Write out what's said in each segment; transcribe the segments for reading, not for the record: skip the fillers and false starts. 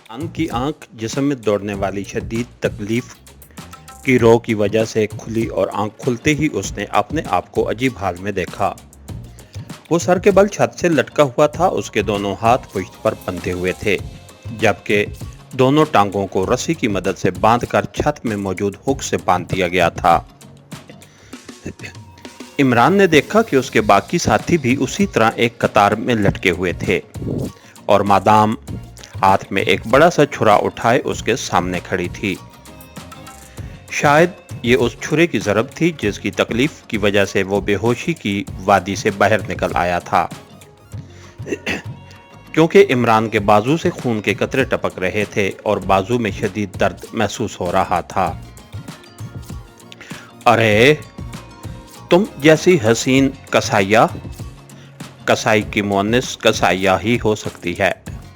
इमरान की आंख जिस्म में दौड़ने वाली शदीद तकलीफ की रो की वजह से खुली और आंख खुलते ही उसने अपने आप को अजीब हाल में देखा। वो सर के बल छत से लटका हुआ था। उसके दोनों हाथ पुश्त पर बंधे हुए थे, जबकि दोनों टांगों को रस्सी की मदद से बांधकर छत में मौजूद हुक से बांध दिया गया था। इमरान ने देखा कि उसके बाकी साथी भी उसी तरह एक कतार में लटके हुए थे और मादाम हाथ में एक बड़ा सा छुरा उठाए उसके सामने खड़ी थी। शायद ये उस छुरे की ज़रब थी जिसकी तकलीफ की वजह से वो बेहोशी की वादी से बाहर निकल आया था। क्योंकि इमरान के बाजू से खून के कतरे टपक रहे थे और बाजू में शदीद दर्द महसूस हो रहा था। अरे, तुम जैसी हसीन कसाइया, कसाई की मुअन्निस कसाइया ही हो सकती है।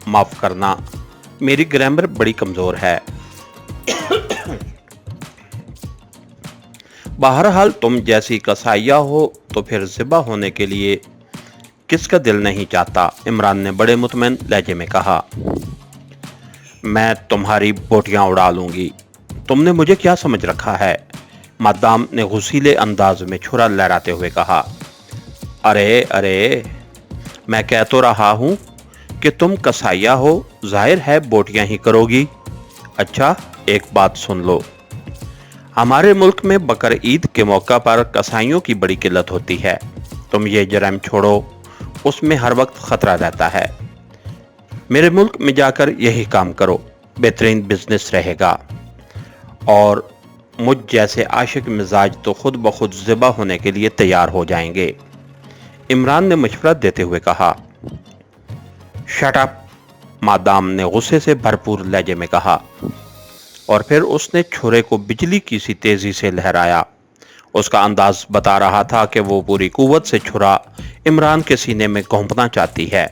माफ करना, मेरी ग्रामर बड़ी कमजोर है। बहरहाल तुम जैसी कसाइया हो तो फिर ज़िबा होने के लिए किसका दिल नहीं चाहता, इमरान ने बड़े मुतमईन लहजे में कहा। मैं तुम्हारी बोटियां उड़ा लूंगी। तुमने मुझे क्या समझ रखा है, मादाम ने गुस्सीले अंदाज में छुरा लहराते हुए कहा। अरे अरे, मैं कह तो रहा हूं कि तुम कसाइया हो, जाहिर है बोटियां ही करोगी। अच्छा, एक बात सुन लो, हमारे मुल्क में बकर ईद के मौका पर कसाइयों की बड़ी किल्लत होती है। तुम ये जराइम छोड़ो, उसमें हर वक्त खतरा रहता है। मेरे मुल्क में जाकर यही काम करो, बेहतरीन बिजनेस रहेगा और मुझ जैसे आशिक मिजाज तो खुद ब खुद ज़िबा होने के लिए तैयार हो जाएंगे, इमरान ने मशवरा देते हुए कहा। शट अप, मादाम ने गुस्से से भरपूर लहजे में कहा और फिर उसने छुरे को बिजली की सी तेजी से लहराया। उसका अंदाज बता रहा था कि वो पूरी कुव्वत से छुरा इमरान के सीने में घोंपना चाहती है,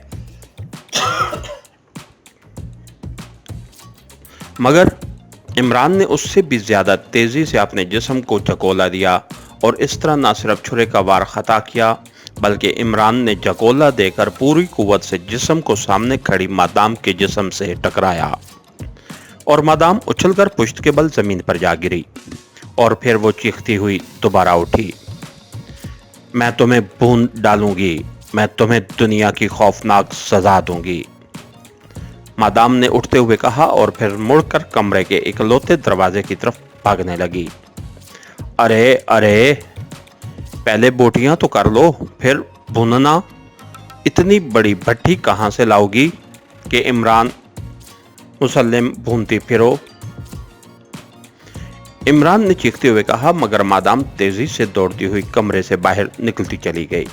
मगर इमरान ने उससे भी ज्यादा तेजी से अपने जिस्म को झकोला दिया और इस तरह न सिर्फ छुरे का वार खता किया, बल्कि इमरान ने झकोला देकर पूरी कुव्वत से जिस्म को सामने खड़ी मादाम के जिस्म से टकराया और मादाम उछलकर पुश्त के बल जमीन पर जा गिरी और फिर वो चीखती हुई दोबारा उठी। मैं तुम्हें भून डालूंगी, मैं तुम्हें दुनिया की खौफनाक सजा दूंगी, मादाम ने उठते हुए कहा और फिर मुड़कर कमरे के इकलौते दरवाजे की तरफ भागने लगी। अरे अरे, पहले बोटियां तो कर लो, फिर भूनना। इतनी बड़ी भट्टी कहां से लाओगी कि इमरान मुसल्लम भूनती फिरो, इमरान ने चीखते हुए कहा, मगर मादाम तेजी से दौड़ती हुई कमरे से बाहर निकलती चली गई।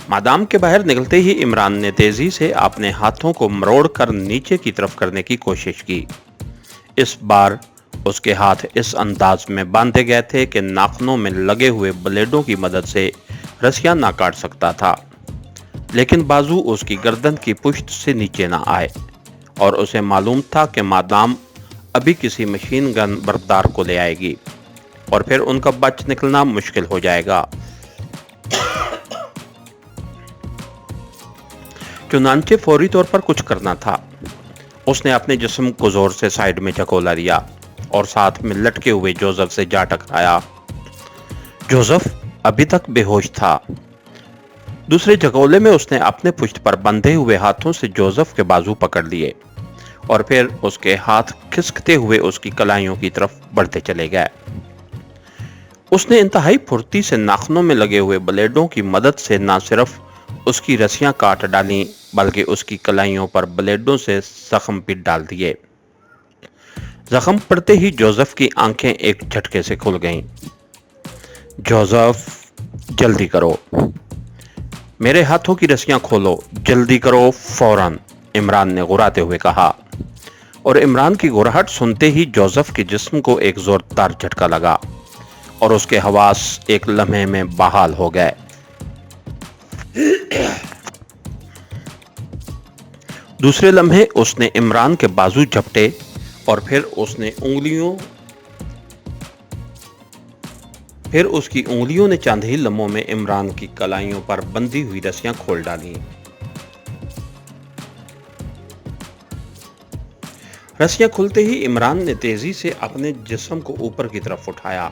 मादाम के बाहर निकलते ही इमरान ने तेजी से अपने हाथों को मरोड़कर नीचे की तरफ करने की कोशिश की। इस बार उसके हाथ इस अंदाज में बांधे गए थे कि नाखूनों में लगे हुए ब्लेडों की मदद से रस्सियां ना काट सकता था, लेकिन बाजू उसकी गर्दन की पुश्त से नीचे ना आए और उसे मालूम था कि मादाम अभी किसी मशीन गन बरदार को ले आएगी और फिर उनका बच निकलना मुश्किल हो जाएगा। चुनांचे फौरी तौर पर कुछ करना था। उसने अपने जिस्म को जोर से साइड में झकोला दिया और साथ में लटके हुए जोसेफ से जा टकराया। जोसेफ अभी तक बेहोश था। दूसरे झकोले में उसने अपने पुश्त पर बंधे हुए हाथों से जोसेफ के बाजू पकड़ लिए और फिर उसके हाथ खिसकते हुए उसकी कलाइयों की तरफ बढ़ते चले गए। उसने इंतहाई फुर्ती से नाखूनों में लगे हुए ब्लेडों की मदद से न सिर्फ उसकी रस्सियां काट डाली, बल्कि उसकी कलाइयों पर ब्लेडों से जख्म भी डाल दिए। जख्म पड़ते ही जोसेफ की आंखें एक झटके से खुल गईं। जोसेफ, जल्दी करो, मेरे हाथों की रस्सियां खोलो, जल्दी करो फौरन, इमरान ने गुर्राते हुए कहा और इमरान की गुर्राहट सुनते ही जोसेफ के जिस्म को एक जोरदार झटका लगा और उसके हवास एक लम्हे में बहाल हो गए। दूसरे लम्हे उसने इमरान के बाजू झपटे और फिर उसकी उंगलियों ने चंद ही लम्हों में इमरान की कलाइयों पर बंधी हुई रस्सियां खोल डाली। रस्सियां खुलते ही इमरान ने तेजी से अपने जिस्म को ऊपर की तरफ उठाया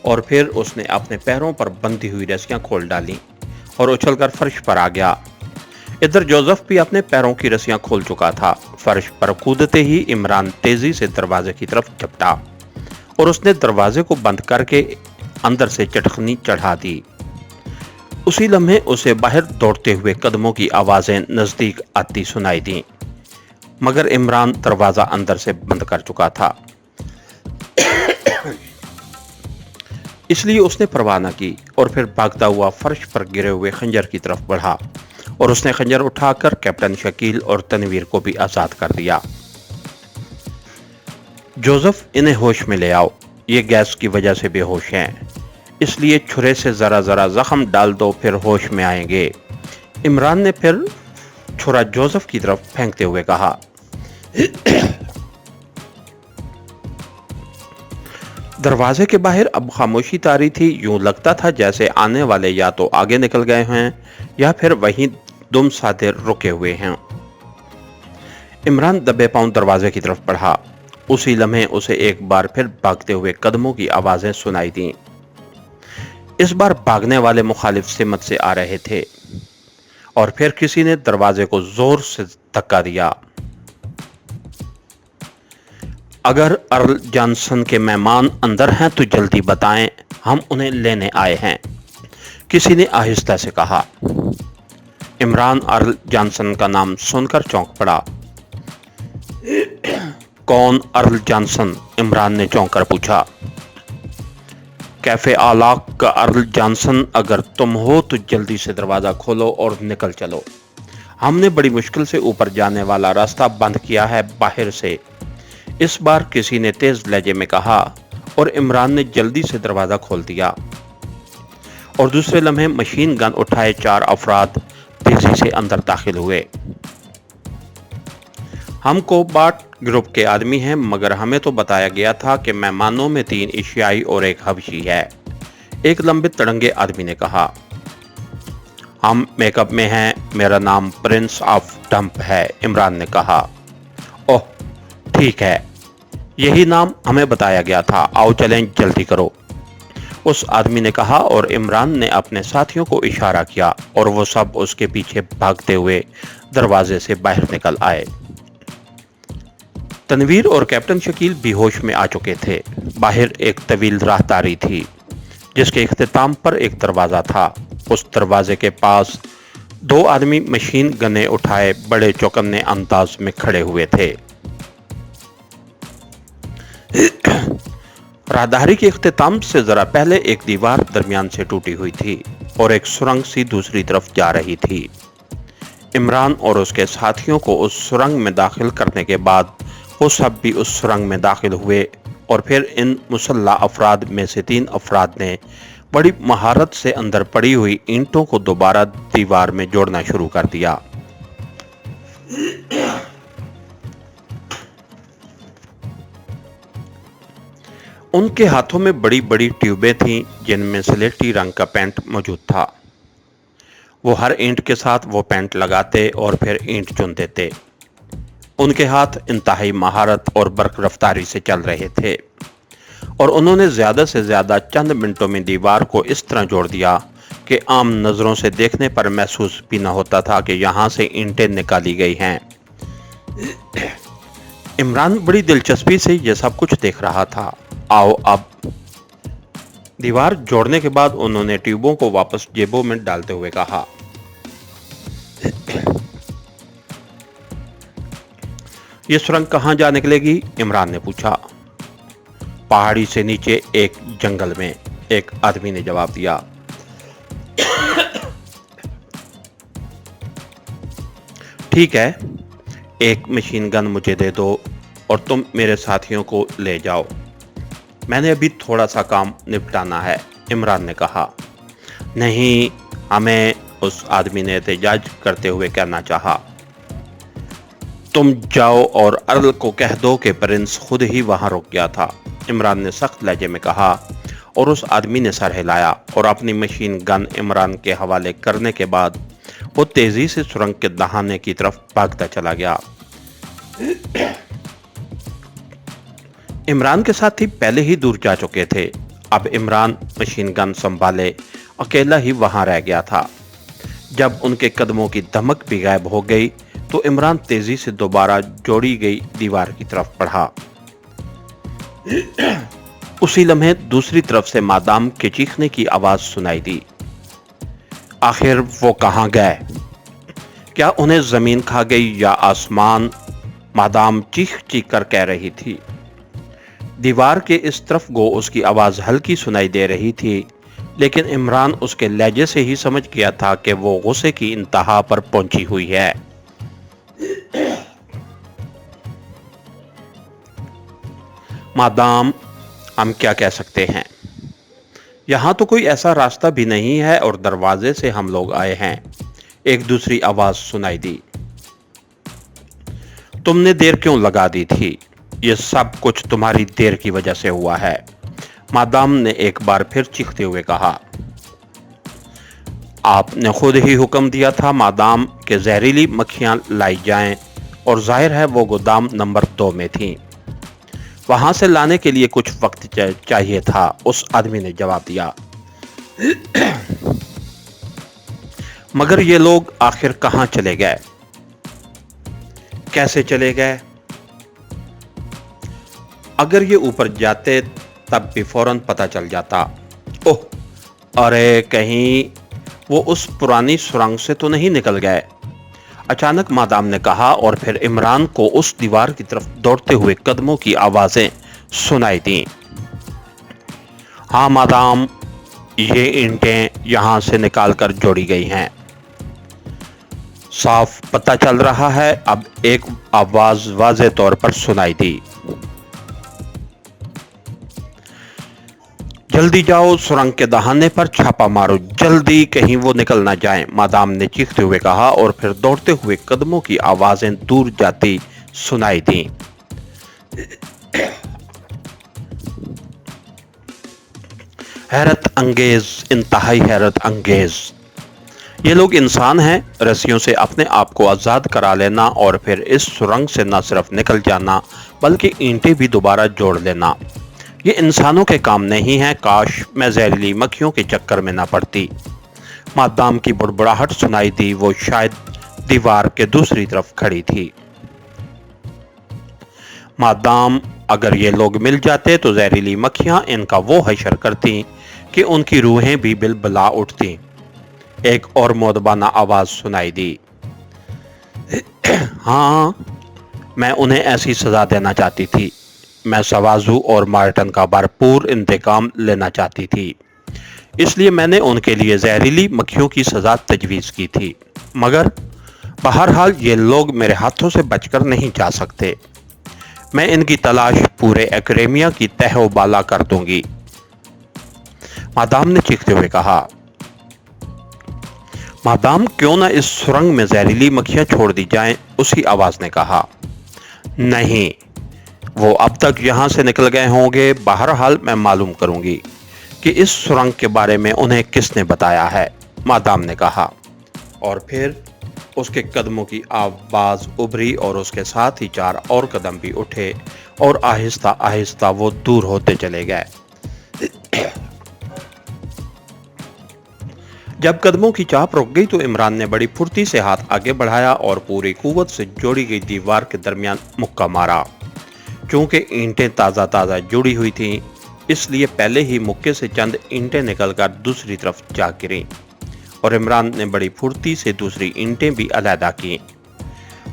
और फिर उसने अपने पैरों पर बंधी हुई रस्सियां खोल डाली और उछलकर फर्श पर आ गया। इधर जोसेफ भी अपने पैरों की रस्सियां खोल चुका था। फर्श पर कूदते ही इमरान तेजी से दरवाजे की तरफ झपटा और उसने दरवाजे को बंद करके अंदर से चटखनी चढ़ा दी। उसी लम्हे उसे बाहर दौड़ते हुए कदमों की आवाजें नजदीक आती सुनाई दी, मगर इमरान दरवाजा अंदर से बंद कर चुका था, इसलिए उसने परवाह न की और फिर भागता हुआ फर्श पर गिरे हुए खंजर की तरफ बढ़ा और उसने खंजर उठाकर कैप्टन शकील और तनवीर को भी आजाद कर दिया। जोसेफ, इन्हें होश में ले आओ, ये गैस की वजह से बेहोश हैं, इसलिए छुरे से जरा जरा जख्म डाल दो, फिर होश में आएंगे। इमरान ने फिर छुरा जोसेफ की तरफ फेंकते हुए कहा। दरवाजे के बाहर अब खामोशी तारी थी। यूं लगता था जैसे आने वाले या तो आगे निकल गए हैं या फिर वहीं दुम साधे रुके हुए हैं। इमरान दबे पांव दरवाजे की तरफ बढ़ा। उसी लम्हे उसे एक बार फिर भागते हुए कदमों की आवाजें सुनाई दी। इस बार भागने वाले मुखालिफ सिमत से आ रहे थे और फिर किसी ने दरवाजे को जोर से धक्का दिया। अगर अर्ल जॉनसन के मेहमान अंदर हैं तो जल्दी बताएं, हम उन्हें लेने आए हैं, किसी ने आहिस्ता से कहा। इमरान अर्ल जॉनसन का नाम सुनकर चौंक पड़ा। कौन अर्ल जॉनसन? इमरान ने चौंक कर पूछा। कैफे आलाक का अर्ल जॉनसन, अगर तुम हो तो जल्दी से दरवाजा खोलो और निकल चलो। हमने बड़ी मुश्किल से ऊपर जाने वाला रास्ता बंद किया है बाहर से, इस बार किसी ने तेज लहजे में कहा और इमरान ने जल्दी से दरवाजा खोल दिया और दूसरे लम्हे मशीन गन उठाए 4 अफराद तेजी से अंदर दाखिल हुए। हम कोबाट ग्रुप के आदमी हैं, मगर हमें तो बताया गया था कि मेहमानों में 3 एशियाई और 1 हबशी है, एक लंबे तड़ंगे आदमी ने कहा। हम मेकअप में हैं, मेरा नाम प्रिंस ऑफ डंप है, इमरान ने कहा। ओह ठीक है, यही नाम हमें बताया गया था, आओ चलें, जल्दी करो, उस आदमी ने कहा और इमरान ने अपने साथियों को इशारा किया और वो सब उसके पीछे भागते हुए दरवाजे से बाहर निकल आए। तनवीर और कैप्टन शकील भी होश में आ चुके थे। बाहर एक तवील राहदारी थी जिसके इख्तिताम पर एक दरवाजा था। उस दरवाजे के पास 2 आदमी मशीन गने उठाए बड़े चौकन्ने अंदाज में खड़े हुए थे। राहदारी के इख्तिताम से जरा पहले एक दीवार दरमियान से टूटी हुई थी और एक सुरंग सी दूसरी तरफ जा रही थी। इमरान और उसके साथियों को उस सुरंग में दाखिल करने के बाद वो सब भी उस सुरंग में दाखिल हुए और फिर इन मुसल्ला अफराद में से 3 अफराद ने बड़ी महारत से अंदर पड़ी हुई ईंटों को दोबारा दीवार में जोड़ना शुरू कर दिया। उनके हाथों में बड़ी बड़ी ट्यूबें थीं जिनमें स्लेटी रंग का पेंट मौजूद था। वो हर ईंट के साथ वो पेंट लगाते और फिर ईंट चुनते थे। उनके हाथ इंतहाई महारत और बर्क रफ्तारी से चल रहे थे और उन्होंने ज़्यादा से ज़्यादा चंद मिनटों में दीवार को इस तरह जोड़ दिया कि आम नज़रों से देखने पर महसूस भी न होता था कि यहाँ से ईंटें निकाली गई हैं। इमरान बड़ी दिलचस्पी से यह सब कुछ देख रहा था। आओ अब। दीवार जोड़ने के बाद उन्होंने ट्यूबों को वापस जेबों में डालते हुए कहा। ये सुरंग कहां जा निकलेगी? इमरान ने पूछा। पहाड़ी से नीचे एक जंगल में, एक आदमी ने जवाब दिया। ठीक है, एक मशीन गन मुझे दे दो और तुम मेरे साथियों को ले जाओ, मैंने अभी थोड़ा सा काम निपटाना है, इमरान ने कहा। नहीं, हमें, उस आदमी ने एहतजाज करते हुए कहना चाहा। तुम जाओ और अर्ल को कह दो कि प्रिंस खुद ही वहां रुक गया था, इमरान ने सख्त लहजे में कहा और उस आदमी ने सर हिलाया और अपनी मशीन गन इमरान के हवाले करने के बाद वो तेजी से सुरंग के दहाने की तरफ भागता चला गया। इमरान के साथी पहले ही दूर जा चुके थे। अब इमरान मशीन गन संभाले अकेला ही वहां रह गया था। जब उनके कदमों की धमक भी गायब हो गई तो इमरान तेजी से दोबारा जोड़ी गई दीवार की तरफ बढ़ा। उसी लम्हे दूसरी तरफ से मादाम के चीखने की आवाज सुनाई दी। आखिर वो कहां गए? क्या उन्हें जमीन खा गई या आसमान? मादाम चीख चीख कर कह रही थी। दीवार के इस तरफ गो उसकी आवाज हल्की सुनाई दे रही थी, लेकिन इमरान उसके लहजे से ही समझ गया था कि वो गुस्से की इंतहा पर पहुंची हुई है। मादाम, हम क्या कह सकते हैं? यहां तो कोई ऐसा रास्ता भी नहीं है और दरवाजे से हम लोग आए हैं, एक दूसरी आवाज सुनाई दी। तुमने देर क्यों लगा दी थी? ये सब कुछ तुम्हारी देर की वजह से हुआ है, मादाम ने एक बार फिर चीखते हुए कहा। आपने खुद ही हुक्म दिया था मादाम के जहरीली मक्खियां लाई जाएं, और जाहिर है वो गोदाम नंबर 2 में थीं। वहां से लाने के लिए कुछ वक्त चाहिए था, उस आदमी ने जवाब दिया। मगर ये लोग आखिर कहां चले गए? कैसे चले गए? अगर ये ऊपर जाते तब भी फौरन पता चल जाता। ओह, अरे कहीं वो उस पुरानी सुरंग से तो नहीं निकल गए? अचानक मादाम ने कहा, और फिर इमरान को उस दीवार की तरफ दौड़ते हुए कदमों की आवाजें सुनाई दी। हाँ मादाम, ये ईंटें यहां से निकालकर जोड़ी गई हैं। साफ पता चल रहा है। अब एक आवाज वाज़ेह तौर पर सुनाई दी। जल्दी जाओ, सुरंग के दहाने पर छापा मारो, जल्दी, कहीं वो निकल ना जाएं, मादाम ने चीखते हुए कहा, और फिर दौड़ते हुए कदमों की आवाजें दूर जाती सुनाई दी। हैरत अंगेज, इंतहाई हैरत अंगेज। ये लोग इंसान हैं। रस्सियों से अपने आप को आज़ाद करा लेना और फिर इस सुरंग से न सिर्फ निकल जाना बल्कि ईंटें भी दोबारा जोड़ लेना, ये इंसानों के काम नहीं है। काश मैं जहरीली मक्खियों के चक्कर में ना पड़ती। मादाम की बुड़बुड़ाहट सुनाई दी। वो शायद दीवार के दूसरी तरफ खड़ी थी। मादाम, अगर ये लोग मिल जाते तो जहरीली मक्खियां इनका वो हशर करती कि उनकी रूहें भी बिलबिला उठती। एक और मौदबाना आवाज सुनाई दी। हाँ, मैं उन्हें ऐसी सजा देना चाहती थी। मैं सवाजू और मार्टन का भरपूर इंतकाम लेना चाहती थी, इसलिए मैंने उनके लिए जहरीली मक्खियों की सजा तजवीज़ की थी। मगर बहरहाल ये लोग मेरे हाथों से बचकर नहीं जा सकते। मैं इनकी तलाश पूरे एक्रेमिया की तह बाला कर दूंगी, मादाम ने चीखते हुए कहा। मादाम, क्यों ना इस सुरंग में जहरीली मक्खियां छोड़ दी जाएं, उसी आवाज ने कहा। नहीं, वो अब तक यहां से निकल गए होंगे। बहरहाल मैं मालूम करूंगी कि इस सुरंग के बारे में उन्हें किसने बताया है, मादाम ने कहा। और फिर उसके कदमों की आवाज उभरी और उसके साथ ही 4 और कदम भी उठे और आहिस्ता आहिस्ता वो दूर होते चले गए। जब कदमों की चाप रुक गई तो इमरान ने बड़ी फुर्ती से हाथ आगे बढ़ाया और पूरी कुव्वत से जोड़ी गई दीवार के दरमियान मुक्का मारा। चूंकि ईंटें ताज़ा ताज़ा जुड़ी हुई थीं, इसलिए पहले ही मुक्के से चंद ईंटें निकलकर दूसरी तरफ जा गिरीं और इमरान ने बड़ी फुर्ती से दूसरी ईंटें भी अलहदा की।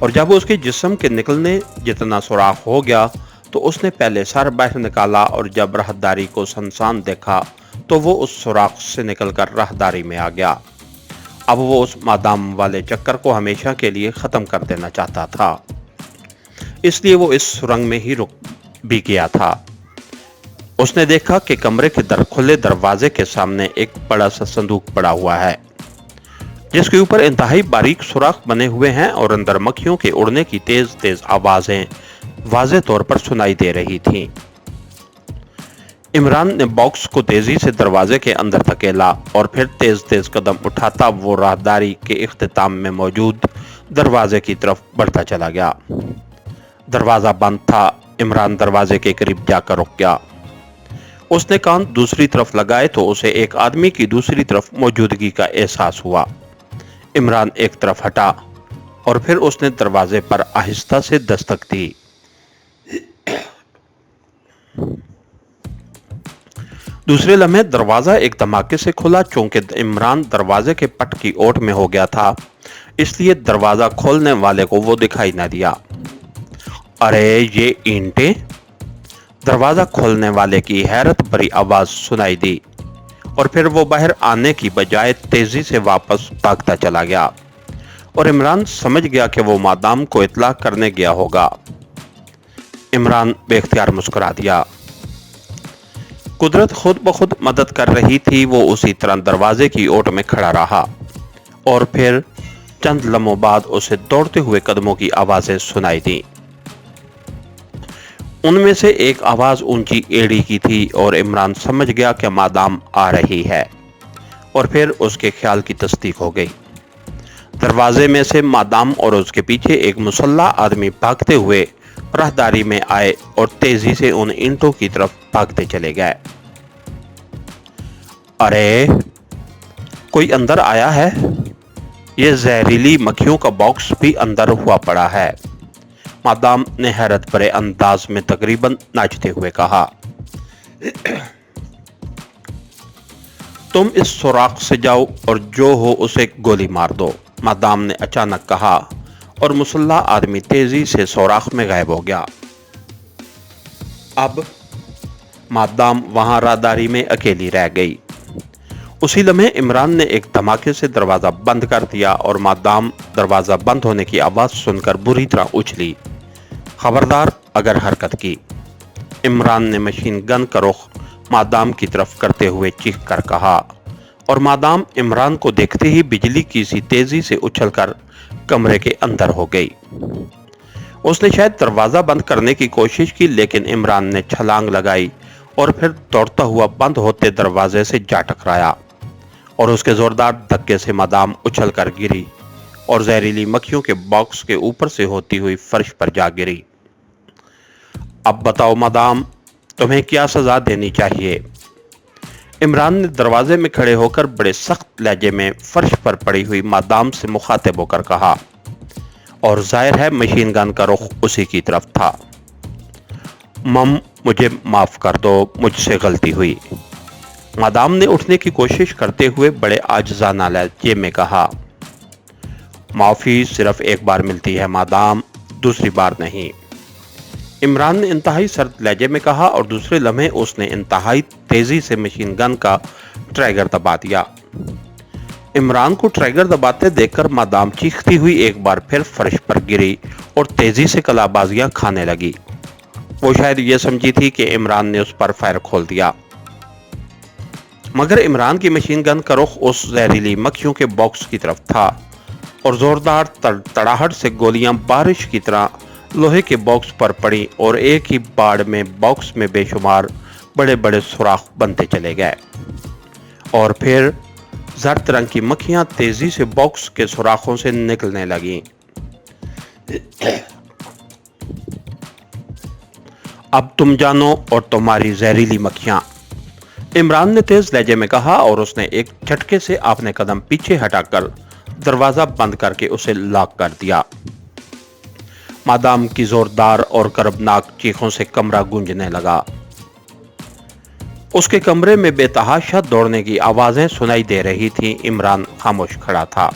और जब उसके जिस्म के निकलने जितना सुराख हो गया तो उसने पहले सर बाहर निकाला, और जब राहदारी को सनसान देखा तो वो उस सुराख से निकलकर राहदारी में आ गया। अब वो उस मादाम वाले चक्कर को हमेशा के लिए ख़त्म कर देना चाहता था, इसलिए वो इस सुरंग में ही रुक भी गया था। उसने देखा कि कमरे के खुले दरवाजे के सामने एक बड़ा सा संदूक पड़ा हुआ है, जिसके ऊपर इंतहाई बारीक सुराख बने हुए हैं और अंदर मक्खियों के उड़ने की तेज तेज आवाजें वाज़ेह तौर पर सुनाई दे रही थीं। इमरान ने बॉक्स को तेजी से दरवाजे के अंदर धकेला और फिर तेज तेज कदम उठाता वो राहदारी के इख्तिताम में मौजूद दरवाजे की तरफ बढ़ता चला गया। दरवाजा बंद था, इमरान दरवाजे के करीब जाकर रुक गया। उसने कान दूसरी तरफ लगाए तो उसे एक आदमी की दूसरी तरफ मौजूदगी का एहसास हुआ। इमरान एक तरफ हटा और फिर उसने दरवाजे पर आहिस्ता से दस्तक दी। दूसरे लम्हे दरवाजा एक धमाके से खुला। चूंकि इमरान दरवाजे के पट की ओट में हो गया था, इसलिए दरवाजा खोलने वाले को वो दिखाई न दिया। अरे ये ईंटें! दरवाजा खोलने वाले की हैरत भरी आवाज सुनाई दी और फिर वो बाहर आने की बजाय तेजी से वापस भागता चला गया और इमरान समझ गया कि वो मादाम को इत्तला करने गया होगा। इमरान बेख्तियार मुस्कुरा दिया। कुदरत खुद ब खुद मदद कर रही थी। वो उसी तरह दरवाजे की ओट में खड़ा रहा और फिर चंद लम्हों बाद उसे दौड़ते हुए कदमों की आवाजें सुनाई दी। उनमें से एक आवाज ऊंची एड़ी की थी और इमरान समझ गया कि मादाम आ रही है और फिर उसके ख्याल की तस्दीक हो गई। दरवाजे में से मादाम और उसके पीछे एक मुसल्ला आदमी भागते हुए राहदारी में आए और तेजी से उन ईंटों की तरफ भागते चले गए। अरे कोई अंदर आया है। ये जहरीली मक्खियों का बॉक्स भी अंदर हुआ पड़ा है, मादाम ने हैरत भरे अंदाज में तकरीबन नाचते हुए कहा। तुम इस सुराख से जाओ और जो हो उसे गोली मार दो, मादाम ने अचानक कहा और मुसल्ला आदमी तेजी से सुराख में गायब हो गया। अब मादाम वहां राहदारी में अकेली रह गई। उसी लम्हे इमरान ने एक धमाके से दरवाजा बंद कर दिया और मादाम दरवाजा बंद होने की आवाज सुनकर बुरी तरह उछली। खबरदार अगर हरकत की, इमरान ने मशीन गन का रुख मादाम की तरफ करते हुए चीख कर कहा और मादाम इमरान को देखते ही बिजली की सी तेजी से उछलकर कमरे के अंदर हो गई। उसने शायद दरवाजा बंद करने की कोशिश की, लेकिन इमरान ने छलांग लगाई और फिर दौड़ता हुआ बंद होते दरवाजे से जा टकराया और उसके जोरदार धक्के से मादाम उछलकर गिरी और जहरीली मक्खियों के बॉक्स के ऊपर से होती हुई फर्श पर जा गिरी। अब बताओ मादाम, तुम्हें क्या सजा देनी चाहिए? इमरान ने दरवाजे में खड़े होकर बड़े सख्त लहजे में फर्श पर पड़ी हुई मादाम से मुखातिब होकर कहा और जाहिर है मशीन गन का रुख उसी की तरफ था। मम, मुझे माफ कर दो, मुझसे गलती हुई। मादाम ने उठने की कोशिश करते हुए बड़े आजिज़ाना लहजे में कहा, माफी सिर्फ एक बार मिलती है मादाम, दूसरी बार नहीं। इमरान ने इंतहाई सर्द लहजे में कहा और दूसरे लम्हे उसने इंतहाई तेजी से मशीन गन का ट्रैगर दबा दिया। इमरान को ट्रैगर दबाते देखकर मादाम चीखती हुई एक बार फिर फर्श पर गिरी और तेजी से कलाबाजियां खाने लगी। वो शायद ये समझी थी कि इमरान ने उस पर फायर खोल दिया, मगर इमरान की मशीन गन का रुख उस जहरीली मक्खियों के बॉक्स की तरफ था और जोरदार तड़ाहट से गोलियां बारिश की तरह लोहे के बॉक्स पर पड़ी और एक ही बाड़ में बॉक्स में बेशुमार बड़े बड़े सुराख बनते चले गए और फिर जर्द रंग की मक्खियां तेजी से बॉक्स के सुराखों से निकलने लगीं। अब तुम जानो और तुम्हारी जहरीली मक्खियां, इमरान ने तेज लहजे में कहा और उसने एक झटके से अपने कदम पीछे हटाकर दरवाजा बंद करके उसे लॉक कर दिया। मादाम की जोरदार और करबनाक चीखों से कमरा गूंजने लगा। उसके कमरे में बेतहाशा दौड़ने की आवाजें सुनाई दे रही थीं। इमरान खामोश खड़ा था।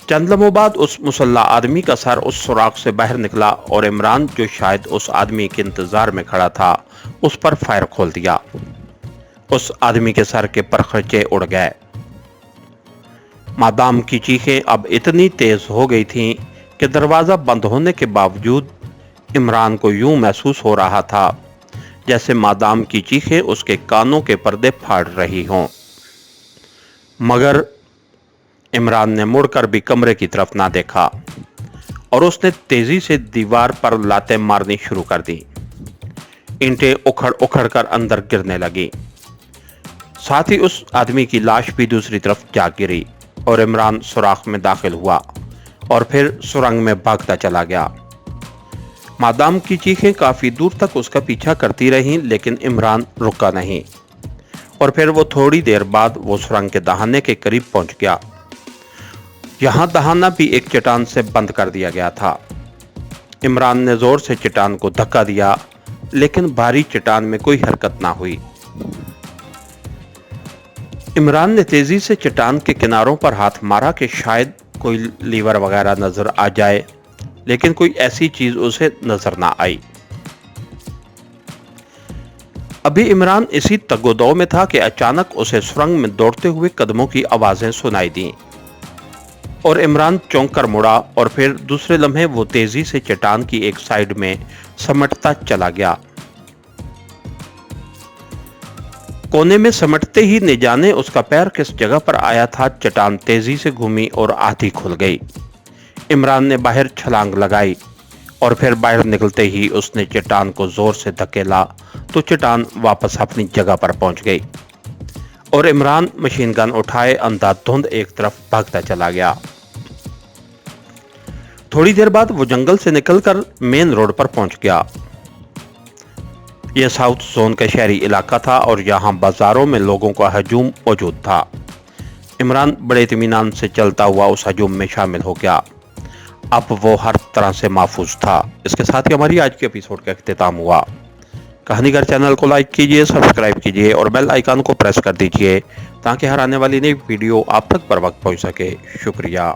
चंद लम्हों बाद उस मुसल्ला आदमी का सर उस सुराख से बाहर निकला और इमरान, जो शायद उस आदमी के इंतजार में खड़ा था, उस पर फायर खोल दिया। उस आदमी के सर के परखचे उड़ गए। मादाम की चीखें अब इतनी तेज हो गई थीं कि दरवाजा बंद होने के बावजूद इमरान को यूं महसूस हो रहा था जैसे मादाम की चीखें उसके कानों के पर्दे फाड़ रही हों। मगर इमरान ने मुड़कर भी कमरे की तरफ ना देखा और उसने तेजी से दीवार पर लातें मारनी शुरू कर दी। ईंटें उखड़ उखड़ कर अंदर गिरने लगी। साथ ही उस आदमी की लाश भी दूसरी तरफ जा गिरी और इमरान सुराख में दाखिल हुआ और फिर सुरंग में भागता चला गया। मादाम की चीखें काफी दूर तक उसका पीछा करती रहीं, लेकिन इमरान रुका नहीं और फिर वो थोड़ी देर बाद वो सुरंग के दहाने के करीब पहुंच गया। यहां दहाना भी एक चट्टान से बंद कर दिया गया था। इमरान ने जोर से चट्टान को धक्का दिया, लेकिन भारी चट्टान में कोई हरकत ना हुई। इमरान ने तेजी से चट्टान के किनारों पर हाथ मारा कि शायद कोई लीवर वगैरह नजर आ जाए, लेकिन कोई ऐसी चीज उसे नजर ना आई। अभी इमरान इसी तगोदौ में था कि अचानक उसे सुरंग में दौड़ते हुए कदमों की आवाजें सुनाई दी और इमरान चौंक कर मुड़ा और फिर दूसरे लम्हे वो तेजी से चट्टान की एक साइड में समटता चला गया। कोने में समटते ही न जाने उसका पैर किस जगह पर आया था, चट्टान तेजी से घूमी और आधी खुल गई। इमरान ने बाहर छलांग लगाई और फिर बाहर निकलते ही उसने चट्टान को जोर से धकेला तो चट्टान वापस अपनी जगह पर पहुंच गई और इमरान मशीन गन उठाए अंधाधुंध एक तरफ भागता चला गया। थोड़ी देर बाद वो जंगल से निकलकर मेन रोड पर पहुंच गया। यह साउथ जोन का शहरी इलाका था और यहाँ बाजारों में लोगों का हजूम मौजूद था। इमरान बड़े इत्मीनान से चलता हुआ उस हजूम में शामिल हो गया। अब वो हर तरह से महफूज था। इसके साथ ही हमारी आज के एपिसोड का इख्तिताम हुआ। कहानीगर चैनल को लाइक कीजिए, सब्सक्राइब कीजिए और बेल आइकन को प्रेस कर दीजिए ताकि हर आने वाली नई वीडियो आप तक बर वक्त पहुंच सके। शुक्रिया।